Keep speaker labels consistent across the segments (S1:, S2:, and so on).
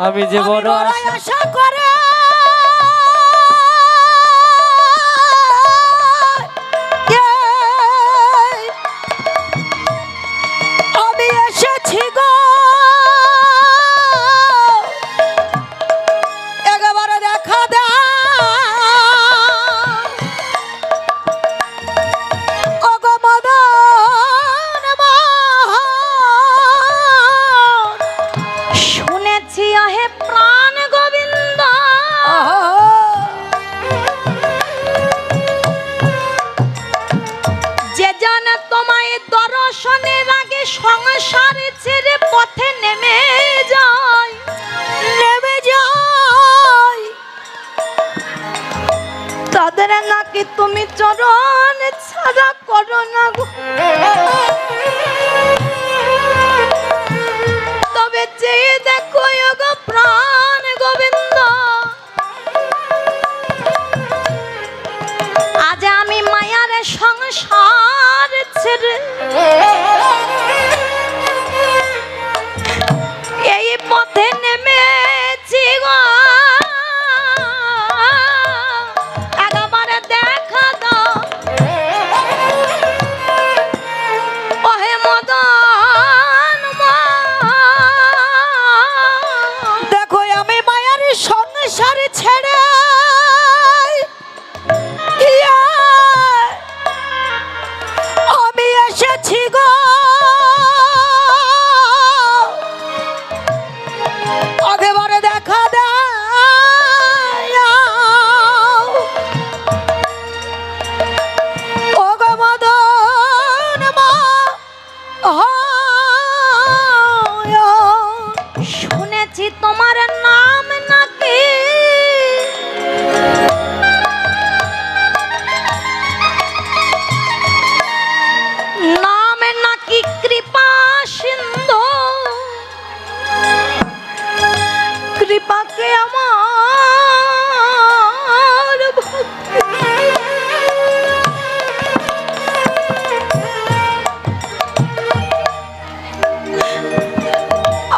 S1: আমি যে বড়
S2: আশা করে আমি এসেছি গো একেবারে দেখা দেয়
S3: সংসার ছেড়ে পথে নেমে যায় তাদের নাকি তুমি চরণ ছাড়া করো না গো। তবে চেয়ে দেখো গো প্রাণ গোবিন্দ, আজ আমি মায়ার সংসার ছেড়ে এই পথে নেমেছি গো, একবার দেখা দাও ওহে মদন।
S2: দেখো আমি মায়ার সংসার ছেড়ে আমি এসেছি গো একেবারে দেখা দেয় ও গো মদন
S3: শুনেছি তোমার নাম নাকি কৃপা সিন্ধু, কৃপাকে আমার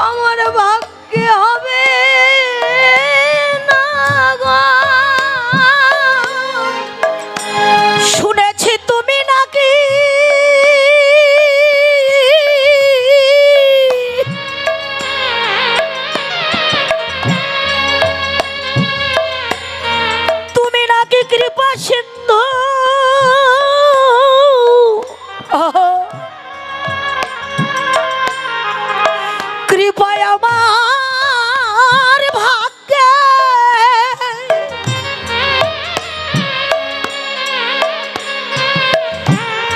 S3: আমার ভাগ্যে হবে না গো।
S2: শুনেছি তুমি নাকি কৃপা সিন্ধু, কৃপায় আমার ভাগ্যে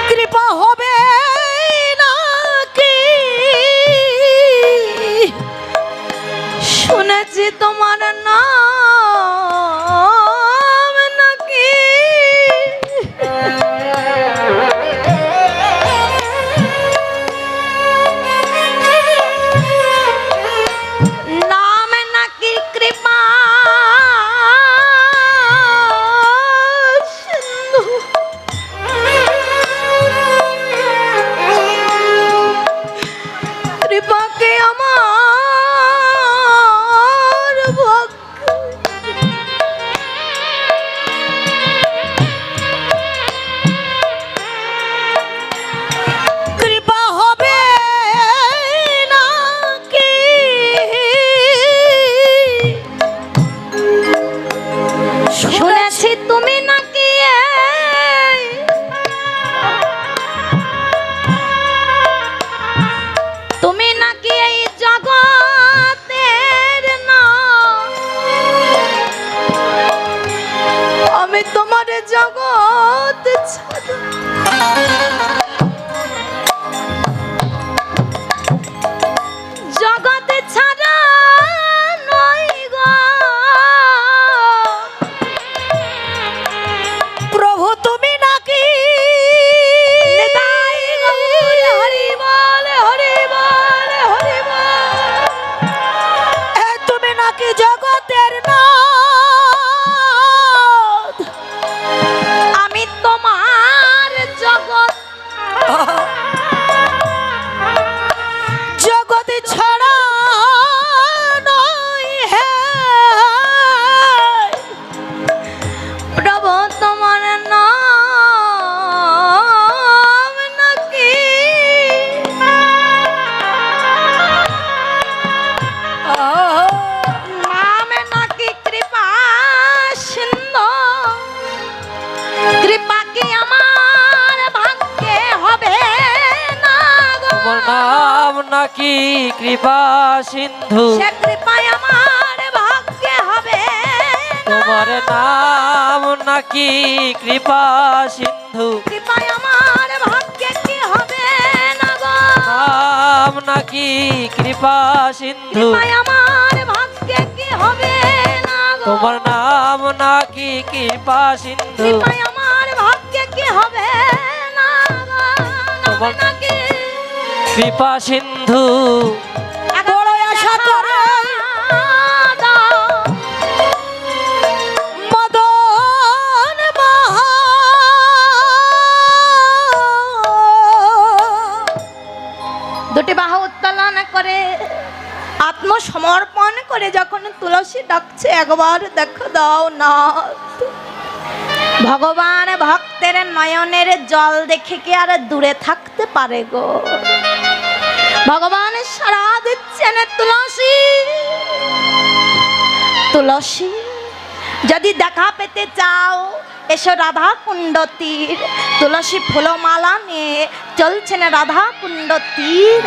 S2: কৃপা হবে নাকি।
S3: শুনেছি তোমার নাম জগৎ জগৎ ছাড়া নই গো
S2: প্রভু তুমি নাকি
S3: হরি বল হরি বল হরি বল
S2: তুমি নাকি জগতের না
S3: আমি তোমার
S1: নাম নাকি কৃপা সিন্ধু,
S3: সে কৃপায় আমার ভাগ্যে হবে না।
S1: তোমার নাম নাকি কৃপা সিন্ধু,
S3: কৃপায় আমার ভাগ্যে কি হবে না গো,
S1: নাম নাকি কৃপা সিন্ধু,
S3: কৃপায় আমার ভাগ্যে কি হবে না গো,
S1: তোমার নাম নাকি কৃপা সিন্ধু,
S3: কৃপায় আমার ভাগ্যে কি হবে না গো,
S1: তোমার
S3: নাকি
S1: কৃপা সিন্ধু।
S2: বড় আশা করে মদন বাহা
S3: দুটি বাহু উত্তোলন করে আত্মসমর্পণ করে যখন তুলসী ডাকছে, একবার দেখো দাও না। ভগবান ভক্তের নয়নের জল দেখে কি আর দূরে থাকতে পারে গো। ভগবান সাড়া দিচ্ছেন, তুলসী তুলসী যদি দেখা পেতে চাও এসো রাধা কুণ্ড তীর। তুলসী ফুলমালা নিয়ে চলছেন রাধা কুণ্ড তীর।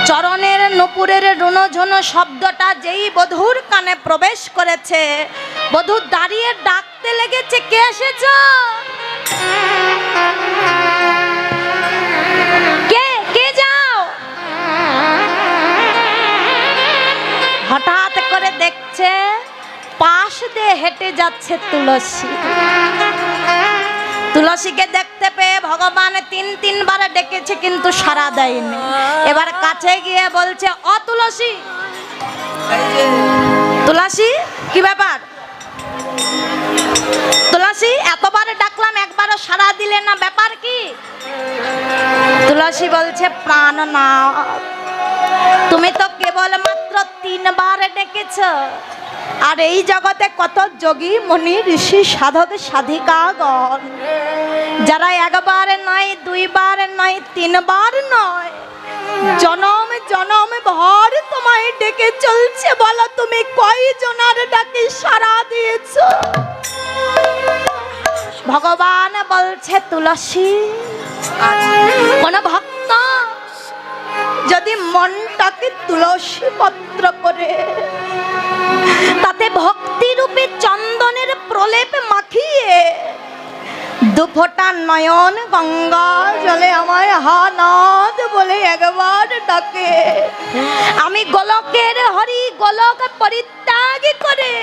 S3: চরণের নুপুরের রুনঝুন শব্দটা যেই বধূর কানে প্রবেশ করেছে, বধূ দাঁড়িয়ে ডাকতে লেগেছে, কে এসেছ? কে কে যাও? হঠাৎ করে দেখছে পাশ দিয়ে হেঁটে যাচ্ছে তুলসী। তুলসীকে দেখতে পেয়ে ভগবান তিনবার ডেকেছে কিন্তু সাড়া দেয়নি। এবার কাছে গিয়ে বলছে, ও তুলসী, তুলসী কি ব্যাপার? তুলসী এতবার ডাকলাম একবারও সাড়া দিলে না, ব্যাপার কি? তুলসী বলছে, প্রাণনাথ, তুমি তো কেবলমাত্র 3 বার ডেকেছ, আর এই জগতে কত যোগী মুনি ঋষি সাধক সাধিকাগণ যারা 1 বার নয়, 2 বার নয়, 3 বার নয়, জনম জনম ভর তোমায় ডেকে চলছে। বলো তুমি কয় জনার ডাকে সাড়া দিয়েছ? ভগবান বলছে, তুলসী, কোন ভক্ত যদি মনটাকে তুলসী পত্র করে তাতে ভক্তি রূপে চন্দনের প্রলেপ মাখিয়ে 2 ফোঁটা নয়ন গঙ্গা জলে আমায় হানাদ বলে 1 বার ডাকে, আমি গোলকের হরি গোলক পরিত্যাগ করে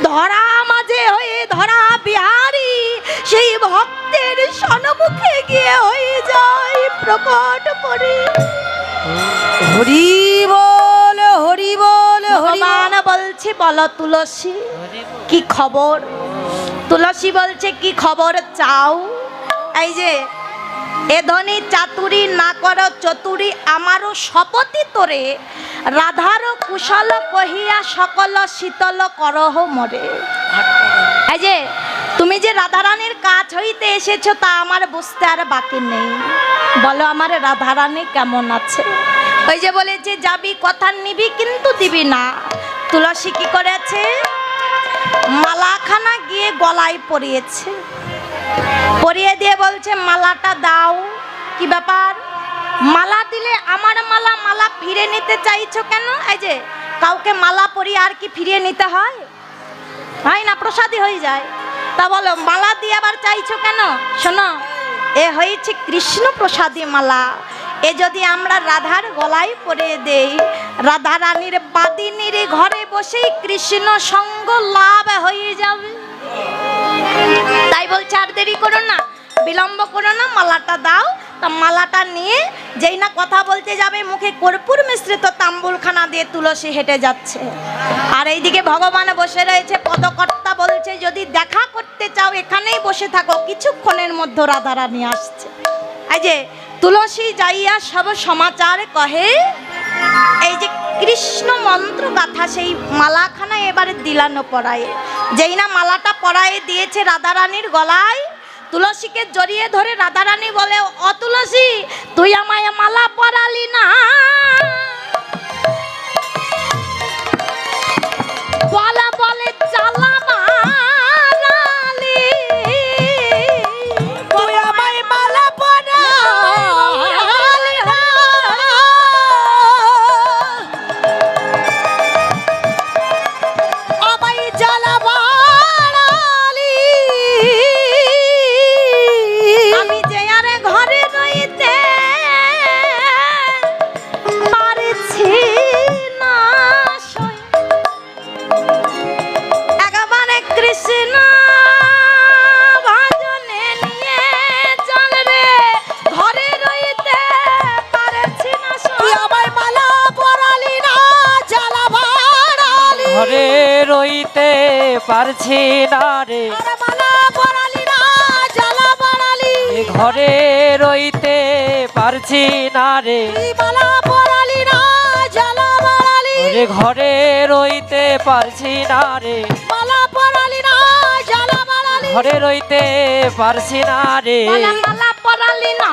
S3: ধরা মাঝে হয়ে ধরা বিহারী সেই ভক্তের সম্মুখে গিয়ে হয়ে যায় প্রকট করে।
S2: হরি বল হরি বল হরি
S3: ভগবান বলছে, বলো তুলসী কি খবর? তুলসী বলছে, কি খবর চাও? এই যে এ ধনী চাতুরি না কর চতুরি, আমারও শপথি তোরে রাধার কুশল কহিয়া সকল শীতল করহ মরে। এই যে তুমি যে রাধারানীর কাছ হইতে এসেছো তা আমার বুঝতে আর বাকি নেই। বলো আমার রাধারানী কেমন আছে? ওই যে বলেছে যাবি কথা নিবি কিন্তু দিবি না। তুলসী কি করেছে? মালাখানা গিয়ে গলায় পরিয়েছে, পরিয়ে দিয়ে বলছে, মালাটা দাও। কি ব্যাপার? মালা দিলে আমার মালা, মালা ফিরে নিতে চাইছো কেন? এই যে কাউকে মালা পরিয়ে আর কি ফিরিয়ে নিতে হয়? হয় না, প্রসাদী হয়ে যায়। তা বলো মালা দিয়ে আবার চাইছো কেন? শোনো, এ হয়েছে কৃষ্ণ প্রসাদী মালা। এ যদি আমরা রাধার গলায় পরে দেই, রাধা রানীর বাদিনীর ঘরে বসেই কৃষ্ণ সঙ্গ লাভ হয়ে যাবে। তাই বলছে আর দেরি করো না, বিলম্ব করো না, মালাটা দাও। তা মালাটা নিয়ে যেই না কথা বলতে যাবে, মুখে কর্পূর মিশ্রিত তাম্বুলখানা দিয়ে তুলসী হেঁটে যাচ্ছে। আর এইদিকে ভগবান বসে রয়েছে। পদকর্তা বলছে, যদি দেখা করতে চাও এখানেই বসে থাকো, কিছুক্ষণের মধ্যে রাধারানী আসছে। এই যে তুলসী যাইয়া সব সমাচার কহে। এই যে কৃষ্ণ মন্ত্র গাথা সেই মালাখানা এবারে দিলানো পরায়ে। যেই না মালাটা পরায়ে দিয়েছে রাধারানীর গলায়, তুলসীকে জড়িয়ে ধরে রাধারানী বলে, ও তুলসী, তুই আমায় মালা পরালি না। বলা বলে চালা মারালি,
S2: তুই আমায় মালা পরালি
S1: পারছি না রে
S2: আরে মালা পরালি না জ্বালা বাড়ালি
S1: এ ঘরে রইতে পারছি না রে
S2: তুই মালা পরালি না জ্বালা বাড়ালি
S1: ওরে ঘরে রইতে পারছি না রে
S2: মালা পরালি না জ্বালা বাড়ালি
S1: ঘরে রইতে পারছি না রে
S3: মালা মালা পরালি না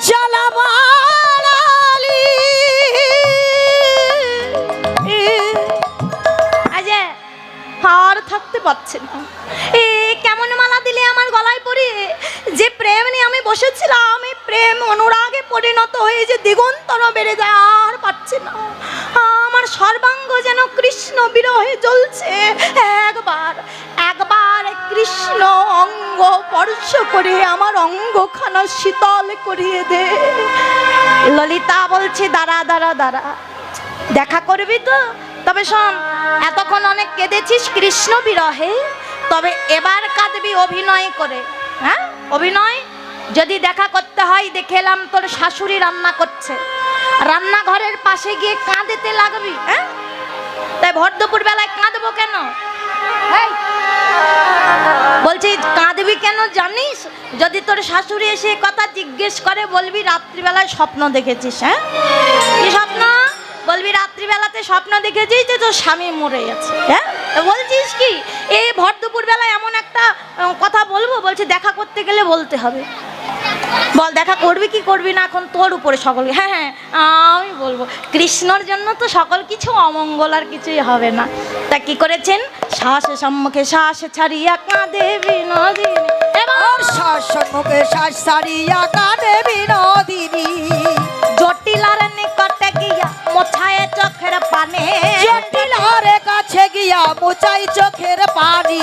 S2: জ্বালা বাড়ালি
S3: আজে আর থাকতে পারছি না এ কেমন মালা দিলে আমার গলায় পড়ে যে প্রেম নিয়ে আমি বসেছিলাম এই প্রেম অনুরাগে পরিণত হয়ে যে দিগন্তর বেড়ে যায় আর পাচ্ছি না আমার সর্বাঙ্গ যেন কৃষ্ণ বিরহে জ্বলছে একবার একবার কৃষ্ণ অঙ্গ স্পর্শ করে আমার অঙ্গখানা শীতল করিয়ে দে ললিতা বলছে দাঁড়া দাঁড়া দাঁড়া দেখা করবি তো তবে শোন এতক্ষণ অনেক কেঁদেছিস কৃষ্ণ বিরহে তবে এবার কাঁদবি অভিনয় করে হ্যাঁ অভিনয় যদি দেখা করতে হয় দেখে এলাম তোর শাশুড়ি রান্না করছে রান্নাঘরের পাশে গিয়ে কাঁদতে লাগবি হ্যাঁ তাই ভর দুপুর বেলায় কাঁদবো কেন এই, বলছি কাঁদবি কেন জানিস যদি তোর শাশুড়ি এসে কথা জিজ্ঞেস করে বলবি রাত্রিবেলায় স্বপ্ন দেখেছিস হ্যাঁ কি স্বপ্ন বলবি রাত্রিবেলাতে স্বপ্ন দেখেছিস যে তোর স্বামী মরে গেছে হ্যাঁ তো বলছিস কি এই ভর দুপুর বেলায় এমন একটা কথা বলবো বলছি দেখা করতে গেলে বলতে হবে বল দেখা করবি কি করবি না এখন তোর উপরে সকল হ্যাঁ হ্যাঁ আমি বলবো কৃষ্ণর জন্য তো সকল কিছু অমঙ্গল আর কিছুই হবে না তা কি করেছেন শ্বাসে সম্মুখে শ্বাস ছাড়িয়া কাঁদে বিনোদিনী
S2: আর শাসমুখে শ্বাস ছাড়িয়া কাঁদে বিনোদিনী
S3: জটিলার নিকটে গিয়া মোছায় চোখের পানে
S2: জটিলার কাছে গিয়া মুচাই চোখের পানি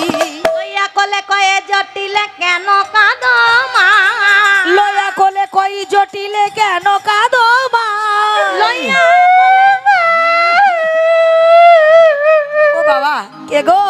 S3: কইয়া কলে কয়ে জটিলে কেন কাঁদো মা
S2: লয়া কোলে কই জটিলে কেন কাঁদো মা
S3: লইয়া
S2: ও বাবা কে গো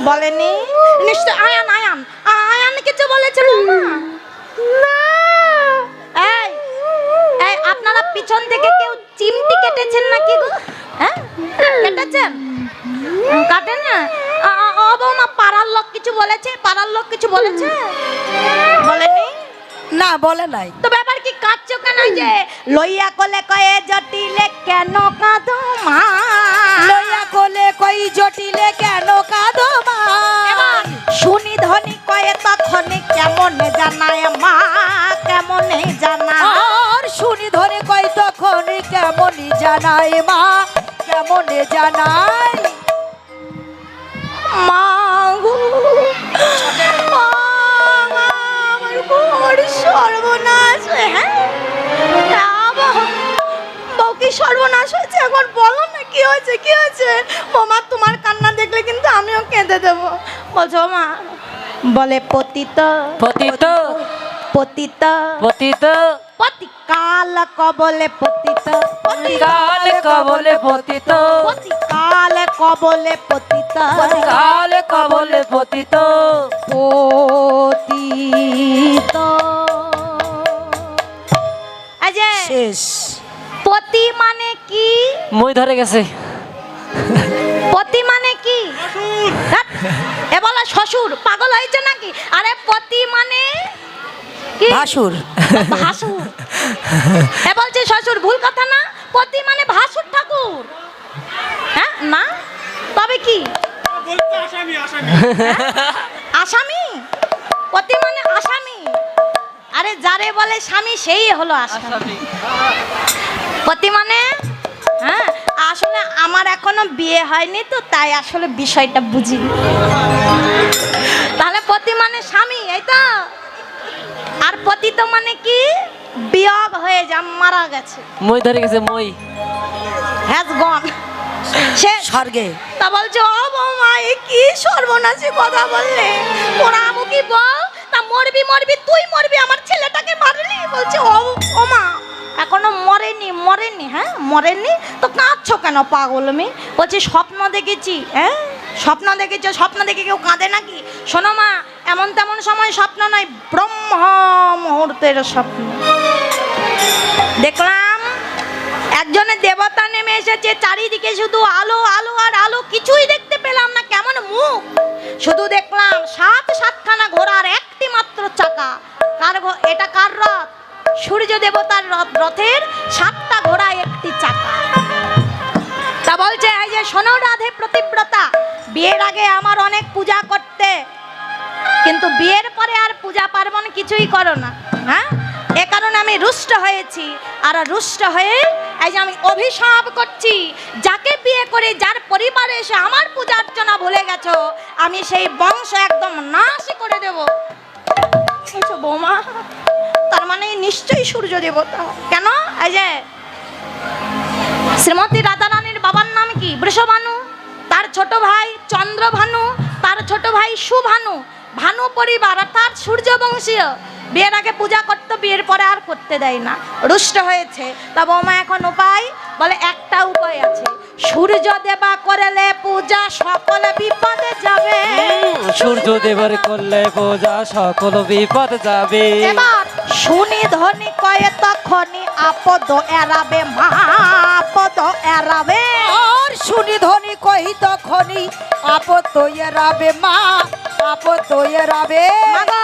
S3: বলেনি নিশ্চয় আয়ান আয়ান আয়ান কিছু বলেছে বৌমা এই এই আপনারা পিছন থেকে কেউ চিমটি কেটেছেন নাকি গো হ্যাঁ কেটেছেন কাটেন না ও বৌমা পাড়ার লোক কিছু বলেছে পাড়ার লোক কিছু বলেছে বলেনি
S2: না বলে নাই
S3: তো ব্যাপার কি কাঁদছো কেন যে লইয়া কোলে কয়ে জটিলে কেন কাঁদো মা
S2: লয়া কোলে কই জটিলে কেন কাঁদো মা
S3: এবার শুনি ধনী কয়ে তখন কেমন জানায় মা কেমন জানায়
S2: আর শুনি ধরে কই তখন কেমন জানাই মা কেমন জানাই
S3: মা গো আমার বড় সর্বনাশ হ্যাঁ বউ কি সর্বনাশ হয়েছে এখন বলো না কি হয়েছে কি হয়েছে ওমা তোমার কান্না দেখলে কিন্তু আমিও কেঁদে দেবো বলছো মা বলে পতিত
S1: পতিত
S3: পতিত
S1: পতিত
S3: পতিকাল কবলে পতিত
S1: কাল কবলে পতিত
S3: পতিকাল কবলে পতিত
S1: কাল কবলে পতিত
S3: পতিত আজে
S2: শেষ
S3: পতি মানে কি
S1: মই ধরে গেছে
S3: পতি মানে কি এ বলে শ্বশুর পাগল হয়েছে নাকি আরে পতি মানে কি
S2: ভাসুর
S3: ভাসুর এ বলছে শ্বশুর ভুল কথা না পতি মানে ভাসুর ঠাকুর হ্যাঁ না তবে কি আসামি পতি মানে আসামি আরে যারে বলে স্বামী সেই হলো আসামি পতি মানে হ্যাঁ আসলে আমার এখনো বিয়ে হয়নি তো তাই আসলে বিষয়টা বুঝিনি তাহলে পতি মানে স্বামী এই তো আর পতিত মানে কি বিয়োগ হয়ে যা মারা গেছে
S1: মই ধরে গেছে মই
S3: হ্যাজ গন সে
S2: স্বর্গে।
S3: তা বলছে ও বৌমা এ কি সর্বনাশী কথা বললে, ওরা মুখি বল তা মরবি মরবি তুই মরবি, আমার ছেলেটাকে মারলি। বলছে ও মা এখনো মরেনি। হ্যাঁ মরেনি তো কাঁদছো কেন পাগল মেয়ে? বলছে স্বপ্ন দেখেছি। হ্যাঁ স্বপ্ন দেখেছো? স্বপ্ন দেখে কেউ কাঁদে নাকি? শোনো মা, এমন তেমন সময় স্বপ্ন নয়, ব্রহ্ম মুহূর্তের স্বপ্ন। দেখলাম একজনের দেবতা নেমে এসেছে, চারিদিকে শুধু আলো আলো আর আলো, কিছুই দেখতে পেলাম না, কেমন মুখ। শুধু দেখলাম সাতখানা ঘোড়ার একটি মাত্র চাকা। এটা কার রথ? সূর্য দেবতার রথ। রথের 7টা ঘোড়া, একটি চাকা। তা বলছে এই যে শোনো রাধে প্রতিব্রতা, বিয়ের আগে আমার অনেক পূজা করতে, কিন্তু বিয়ের পরে আর পূজা পার্বণ কিছুই করো না। হ্যাঁ এ কারণে আমি রুষ্ট হয়েছি, আর রুষ্ট হয়ে এই যে আমি অভিশাপ করছি, যাকে বিয়ে করে যার পরিবারে এসে আমার পূজা অর্চনা ভুলে গেছো, আমি সেই বংশ একদম নাশ করে দেব। বৌমা তার মানে নিশ্চয়ই সূর্য দেবতা। কেন? এই যে শ্রীমতী রাধারানীর বাবার নাম কি? বৃষভানু। তার ছোট ভাই চন্দ্রভানু, তার ছোট ভাই সুভানু। ভানু পরিবার অর্থাৎ সূর্য বংশীয়। বিয়ের আগে পূজা করতে, বিয়ের পরে আর করতে দেয় না, রুষ্ট হয়েছে। তা বৌমা এখন উপায়? বলে একটা উপায় আছে, সূর্য দেবা করলে পূজা সকল বিপদে যাবে।
S1: সূর্য দেবার করলে পূজা সকল বিপদ যাবে।
S3: এবার শুনি ধ্বনি কয়ে তখনই আপদ এড়াবে মা, আপদ এড়াবে।
S2: আর শুনি ধ্বনি কহি তখনই আপদ এড়াবে মা, আপদ এড়াবে।
S3: মাগো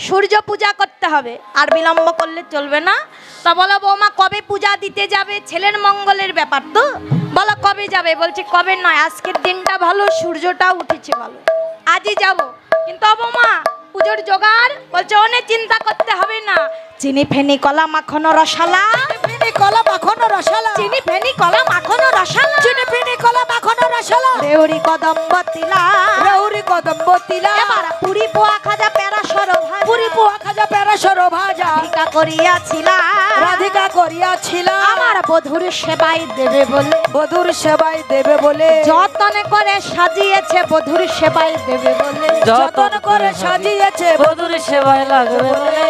S3: সূর্য পূজা করতে হবে, আর বিলম্ব করলে চলবে না। তা বলো বৌমা কবে পূজা দিতে যাবে? ছেলের মঙ্গলের ব্যাপার তো, বলো কবে যাবে? বলছে কবে নয়, আজকের দিনটা ভালো, সূর্যটা উঠেছে ভালো, আজই যাব। কিন্তু বৌমা পুজোর জোগাড়? বলছে অনেক চিন্তা করতে হবে না, চিনি ফেনি কলা মাখন রসালা,
S2: ফেনি কলা মাখন রসালা,
S3: চিনি ফেনি কলা মাখন রসালা,
S2: চিনি ফেনি কলা মাখন রসালা,
S3: রেউরি কদম্ব তিলা,
S2: রেউরি কদম্ব তিলা।
S3: এবার পুরি পোয়া খাজা প্যারা সরো ভাজা,
S2: পুরি পোয়া খাজা প্যারা সরো ভাজা।
S3: রাধিকা করিয়াছিলা,
S2: রাধিকা করিয়াছিলা,
S3: আমার বধুর সেবাই দেবে বলে,
S2: বধুর সেবাই দেবে বলে,
S3: যতন করে সাজিয়েছে বধুর সেবাই দেবে বলে,
S2: যতন করে সাজিয়েছে
S1: বধুর সেবায় লাগবে বলে।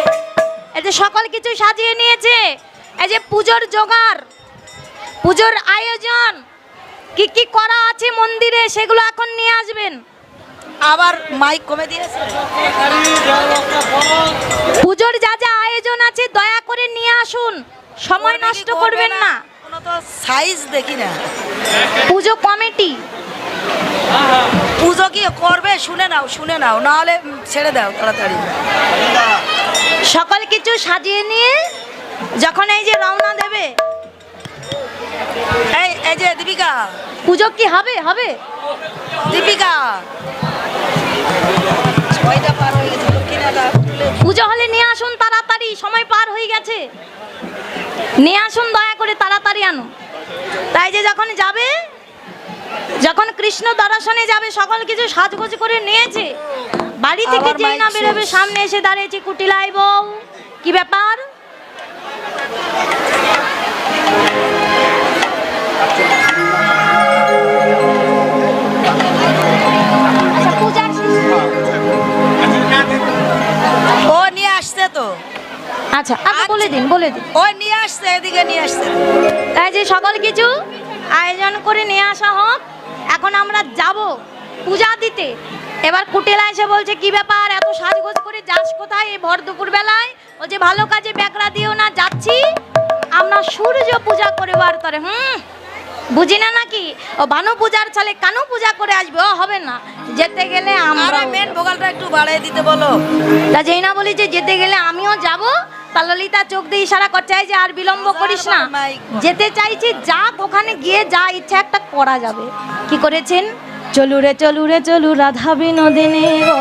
S3: এই যে সকল কিছু সাজিয়ে নিয়েছে, এই যে পুজোর জোগাড়, পুজোর আয়োজন কি কি করা আছে মন্দিরে, সেগুলো এখন নিয়ে আসবেন।
S2: আবার মাইক কমে দিয়েছে।
S3: পুজোর যা যা আয়োজন আছে দয়া করে নিয়ে আসুন, সময় নষ্ট করবেন না।
S2: কোনো তো সাইজ দেখি না।
S3: পুজো কমিটি
S2: পুজো কি করবে? শুনে নাও, নাহলে ছেড়ে দাও তাড়াতাড়ি।
S3: সকল কিছু সাজিয়ে নিয়ে যখন এই যে রওনা দেবে,
S2: এই যে দীপিকা,
S3: পুজো কি হবে? হবে
S2: দীপিকা ছয়টা পার হয়ে গেছে, দক্ষিণাটা তুলে
S3: পুজো হলে নিয়ে আসুন তাড়াতাড়ি, সময় পার হয়ে গেছে, নিয়ে আসুন দয়া করে তাড়াতাড়ি আনুন। তাই যে যখন যাবে, যখন কৃষ্ণ দর্শনে যাবে, সকল কিছু সাজগোজ করে নিয়েছে, বাড়ি থেকে
S2: আবার
S3: যেই না
S2: মাইক
S3: বেরোবে
S2: শেষ।
S3: সামনে এসে দাঁড়িয়েছে কুটিলাই বউ, কি ব্যাপার? আচ্ছা, পূজার
S2: ও নিয়ে আসছে তো।
S3: আচ্ছা আচ্ছা বলে দিন, বলে দিন।
S2: ও নিয়ে আসছে, এদিকে নিয়ে আসছে।
S3: তাই যে সকল কিছু আয়োজন করে নিয়ে আসা হোক, এখন আমরা যাব পূজা দিতে। এবার কুটিলা এসে বলছে কি ব্যাপার, এত সাজগোজ করে যাস কোথায় এই ভর দুপুর বেলায়? ও যে ভালো কাজে ব্যাকরা দিও না, যাচ্ছি আমরা সূর্য পূজা করবার তরে। বুঝি না নাকি? ও ভানু পূজার ছলে কানু পূজা করে আসবে, ও হবে না, যেতে গেলে আমরা
S2: মেন ভোকালটা একটু বাড়িয়ে দিতে বলো।
S3: তা যেই না বলি যে যেতে গেলে আমিও যাব, তা ললিতা চোখ দিয়ে ইশারা করছে যে আর বিলম্ব করিস না, যেতে চাইছি, যাক ওখানে গিয়ে যা ইচ্ছা একটা করা যাবে। কি করেছেন? চলু রে চলু রে চলু রাধা বিনোদিনী গো,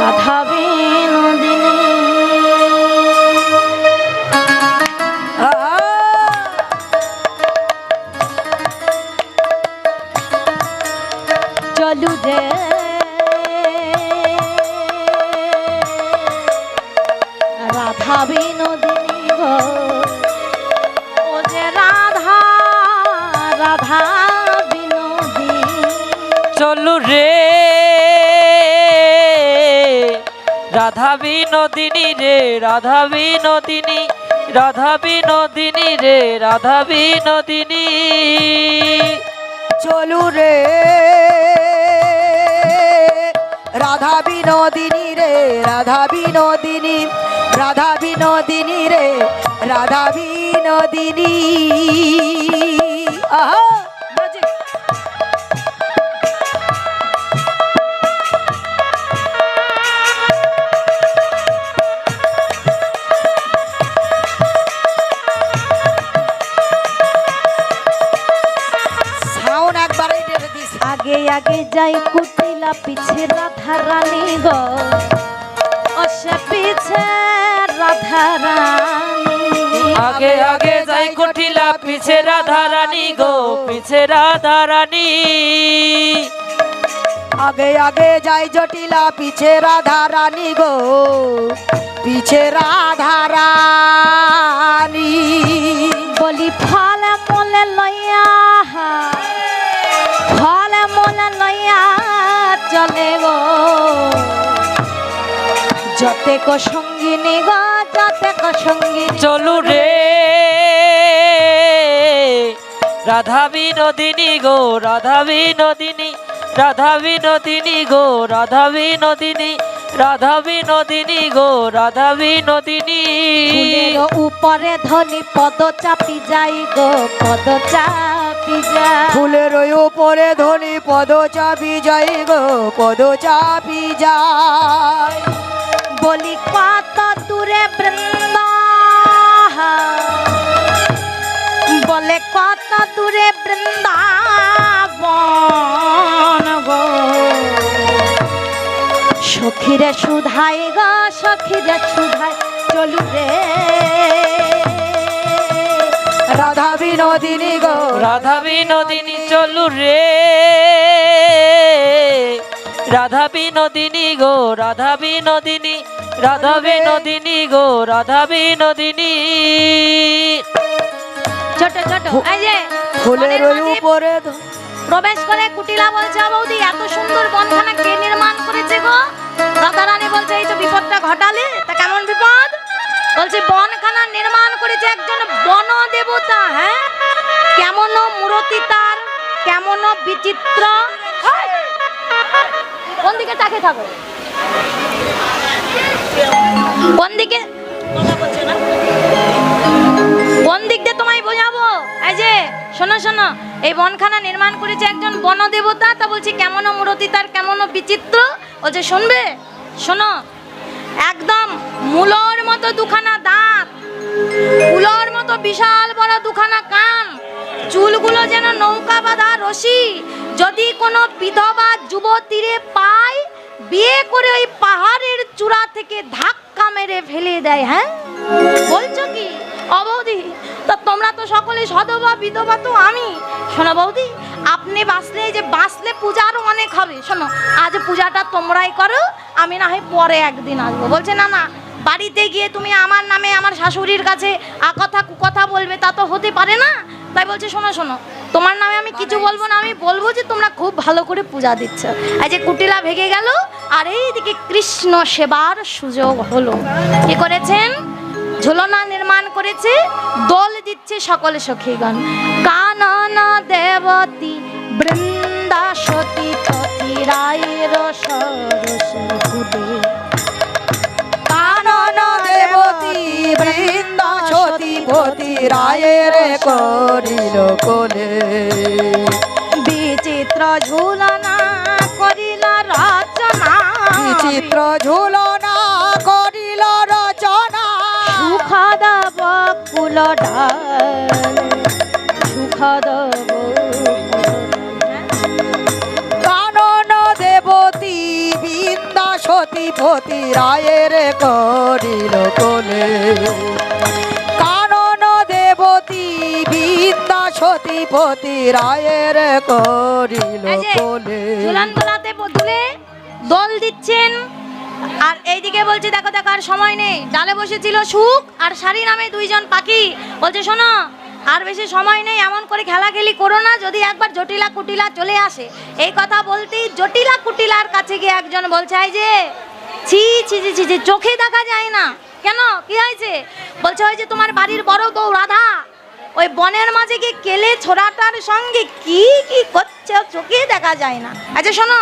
S3: রাধা বিনোদিনী। চলু রে রাধা বিনোদিনী গো, ও যে রাধা রাধা বিনোদিনী।
S1: চলু রে রাধা বিনোদিনী রে, রাধা বিনোদিনী, রাধা বিনোদিনী রে, রাধা বিনোদিনী।
S2: চলু রে রাধা বিনোদিনী রে, রাধা বিনোদিনী, রাধা বিনোদিনী রে, রাধা বিনোদিনী। আহা বাজে। সাউন্ড একবারই টেনে দিস।
S3: আগে আগে যাই কুটিলা পিছে রাধা রানী গো, অসে পিছে রাধা রানী।
S1: আগে আগে যাই কুটিলা পিছে রাধা রানী গো, পিছে রাধা রানী।
S2: আগে আগে যাই জটিলা পিছে রাধা রানী গো, পিছে রাধা রানী।
S3: বলি ফলে মলে লইয়া, ফলে মলে লইয়া চলে গো, যতে কো সঙ্গিনী গো, যতে কো সঙ্গিনী।
S1: চলু রে রাধা বিনোদিনী গো, রাধা বিনোদিনী, রাধা বিনোদিনী গো, রাধা বিনোদিনী, রাধা বিনোদিনী গো, রাধা বিনোদিনী।
S3: ফুলের উপরে ধনি পদ চাপি যাই গো, পদ চাপি যাই।
S2: ফুলের উপরে ধনি পদ চাপি যাই গো, পদ চাপি যায়।
S3: বলি কত দূরে বৃন্দা, বলে কত দূরে বৃন্দাবন গো, সখীরে সুধাই গো, সখীরে সুধাই। চলু রে
S2: রাধা বিনোদিনী গো,
S1: রাধা বিনোদিনী চলু রে রাধা বিনোদিনী গো, রাধা বিনোদিনী, রাধা বিনোদিনী গো, রাধা বিনোদিনী।
S3: ছোট ছোট এই যে
S2: ফুলের
S3: বনের মাঝে
S2: উপরে
S3: প্রবেশ করে কুটিলা বলছে, বৌদি এত সুন্দর বনখানা কে নির্মাণ করেছে গো? রাধা রানী বলছে, এই তো বিপদটা ঘটালে। তা কেমন বিপদ? বলছে বনখানা নির্মাণ করেছে একজন বন দেবতা। হ্যাঁ, কেমন মূরতি তার, কেমন বিচিত্র। কোন দিকে তাকিয়ে থাকো, কোন দিকে, কোন দিক দিয়ে তোমায় বোঝাবো? এই যে শোনো শোনো, এই বনখানা নির্মাণ করেছে একজন বন দেবতা। তা বলছি কেমন মূরতি তার, কেমন বিচিত্র। বলছে শুনবে, শোনো, একদম মূলর মতো দুখানা দাঁত, ফুলর মতো বিশাল বড় দুখানা কান, চুলগুলো যেন নৌকা বাঁধা রশি। যদি কোনো বিধবা যুবতীরে পায়, বিয়ে করে ওই পাহাড়ের চূড়া থেকে ধাক্কা মেরে ফেলে দেয়। হ্যাঁ বলছো কি অবৌদি? তা তোমরা তো সকলে সধবা, বিধবা তো আমি। শোনো বৌদি, আপনি বাঁচলে, এই যে বাঁচলে পূজা আরো অনেক হবে। শোনো, আজ পূজাটা তোমরাই করো, আমি না হয় পরে একদিন আসবো। বলছে না না, বাড়িতে গিয়ে তুমি আমার নামে আমার শাশুড়ির কাছে আকথা কুকথা বলবে, তা তো হতে পারে না। তাই বলছে শোনো শোনো, তোমার নামে আমি কিছু বলবো না, আমি বলবো যে তোমরা খুব ভালো করে পূজা দিচ্ছ। এই যে কুটিলা ভেঙে গেল, আর এইদিকে কৃষ্ণ সেবার সুযোগ হলো। কি করেছেন? ঝুলনা নির্মাণ করেছে, দোল দিচ্ছে সকলে সখীগণ। কানন দেবতী বৃন্দা সতী ততি রায়ের সরসী ফুলে,
S2: কানন দেবতী বৃন্দা সতীপতি রায়ের করিল কোলে।
S3: বিচিত্র ঝুলনা করিল রচনা,
S2: বিচিত্র ঝুলনা করিল রচনা।
S3: সুখদ বকুল ডাল, সুখদ
S2: কানন দেবতী বৃন্দা সতীপতি রায়ের করিল কোলে। কানন দেবতী বৃন্দা সতীপতি রায়ের করিল কোলে।
S3: ঝুলন দোলাতে দুলে দোল দিচ্ছেন, আর এইদিকে বলছে দেখো দেখো আর সময় নেই। ডালে বসেছিল সুখ আর শাড়ি নামে দুইজন পাখি। বলছে শোনো, আর বেশি সময় নেই, এমন করে খেলাখেলি করো না, যদি একবার জটিলা কুটিলা চলে আসে। এই কথা বলতেই জটিলা কুটিলার কাছে গিয়ে একজন বলছে, এই যে ছি ছি ছি ছি ছি, চোখে দেখা যায় না কেন, কি হয়েছে? বলছে ওই যে তোমার বাড়ির বড় বউ রাধা ওই বনের মাঝে গিয়ে কেলে ছোড়াটার সঙ্গে কি কি করছে, চোখে দেখা যায় না। আচ্ছা শোনো,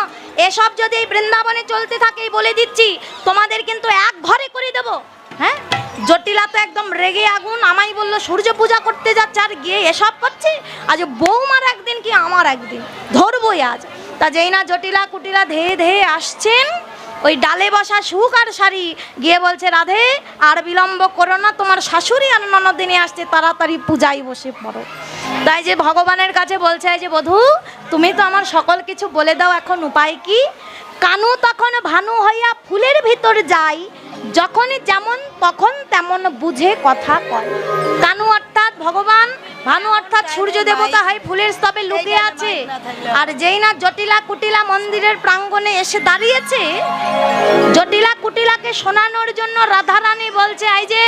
S3: এসব যদি এই বৃন্দাবনে চলতে থাকে বলে দিচ্ছি তোমাদের কিন্তু এক ঘরে করে দেবো। হ্যাঁ, জটিলা তো একদম রেগে আগুন, আমায় বললো সূর্য পূজা করতে যাচ্ছে আর গিয়ে এসব করছে। আজ বৌমার একদিন কি আমার একদিন ধরবই আজ। তা যেই না জটিলা কুটিলা ধেয়ে ধেয়ে আসছেন, ওই ডালে বসা সুখ আর শাড়ি গিয়ে বলছে, রাধে আর বিলম্ব করো না, তোমার শাশুড়ি আর ননদিনী আসছে, তাড়াতাড়ি পূজায় বসে পড়ো। তাই যে ভগবানের কাছে বলছে, এই যে বধূ তুমি তো আমার সকল কিছু বলে দাও, এখন উপায় কি? কানু তখন ভানু হইয়া ফুলের ভিতর যায়, যখনই যেমন তখন তেমন বুঝে কথা কয়। কানু অর্থাৎ ভগবান, ভানু অর্থাৎ সূর্য দেবতা হয় ফুলের স্তবে লুকিয়ে আছে। আর যেই না জটিলা কুটিলা মন্দিরের প্রাঙ্গণে এসে দাঁড়িয়েছে, জটিলা কুটিলাকে শোনানোর জন্য রাধারানী বলছে, এই যে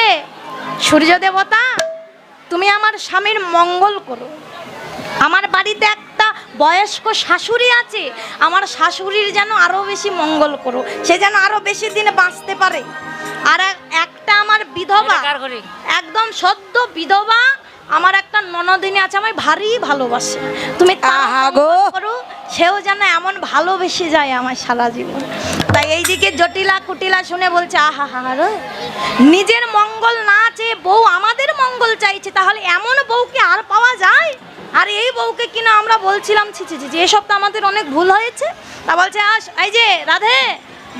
S3: সূর্য দেবতা তুমি আমার স্বামীর মঙ্গল করো। আমার বাড়িতে একটা বয়স্ক শাশুড়ি আছে, আমার শাশুড়ির যেন আরো বেশি মঙ্গল করো, সে যেন আরো বেশি দিন বাঁচতে পারে। আর একটা আমার বিধবা, একদম সদ্য বিধবা আমার একটা ননদিনী আছে, আমায় ভারী ভালোবাসে, তুমি করো, সেও যেন এমন ভালোবেসে যায় আমার সারা জীবন। তাই এইদিকে জটিলা কুটিলা শুনে বলছে, আহা হা রে, নিজের মঙ্গল না চেয়ে বউ আমাদের মঙ্গল চাইছে, তাহলে এমন বউকে আর পাওয়া যায়? আর এই বউকে কিনা আমরা বলছিলাম ছি ছি ছি, এসব তো আমাদের অনেক ভুল হয়েছে। তা বলছে, এই যে রাধে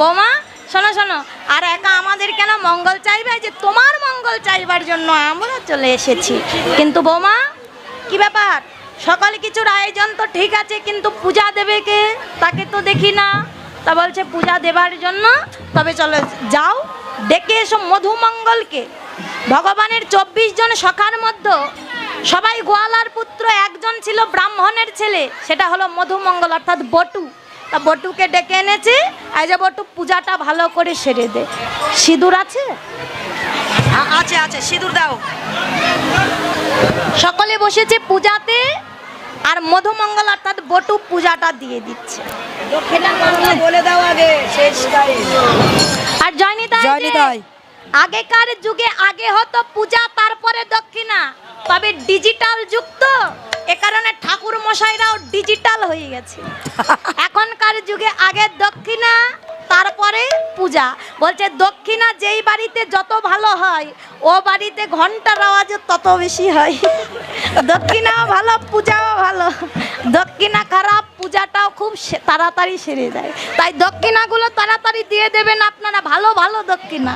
S3: বৌমা শোনো শোনো, আর একা আমাদের কেন মঙ্গল চাইবে? যে তোমার মঙ্গল চাইবার জন্য আমরা চলে এসেছি। কিন্তু বৌমা কি ব্যাপার, সকাল কিছুর আয়োজন তো ঠিক আছে, কিন্তু পূজা দেবে কে? তাকে তো দেখি না। তা বলছে, পূজা দেবার জন্য তবে চলো যাও, ডেকে এসো মধুমঙ্গলকে। ভগবানের 24 জন সখার মধ্যে সবাই গোয়ালার পুত্র, একজন ছিল ব্রাহ্মণের ছেলে, সেটা হলো মধুমঙ্গল অর্থাৎ বটু। তা বটুকে ডেকে এনেছে, এই যে বটু পূজাটা ভালো করে সেরে দে। সিঁদুর আছে? আছে আছে, সিঁদুর দাও। সকলে বসেছে পূজাতে, আর মধুমঙ্গল অর্থাৎ বটু পূজাটা দিয়ে দিচ্ছে।
S2: বলে দাও আগে শেষ।
S3: আর জয়নিতাই, আগেকার যুগে আগে হতো পূজা তারপরে দক্ষিণা, তবে ডিজিটাল যুগ তো, এ কারণে ঠাকুর মশাইরাও ডিজিটাল হয়ে গেছে। এখনকার যুগে আগে দক্ষিণা তারপরে পূজা। বলছে দক্ষিণা যেই বাড়িতে যত ভালো হয়, ও বাড়িতে ঘন্টার আওয়াজ তত বেশি হয়। দক্ষিণাও ভালো, পূজাও ভালো। দক্ষিণা খারাপ, পূজাটাও খুব তাড়াতাড়ি সেরে যায়। তাই দক্ষিণাগুলো তাড়াতাড়ি দিয়ে দেবেন আপনারা, ভালো ভালো দক্ষিণা।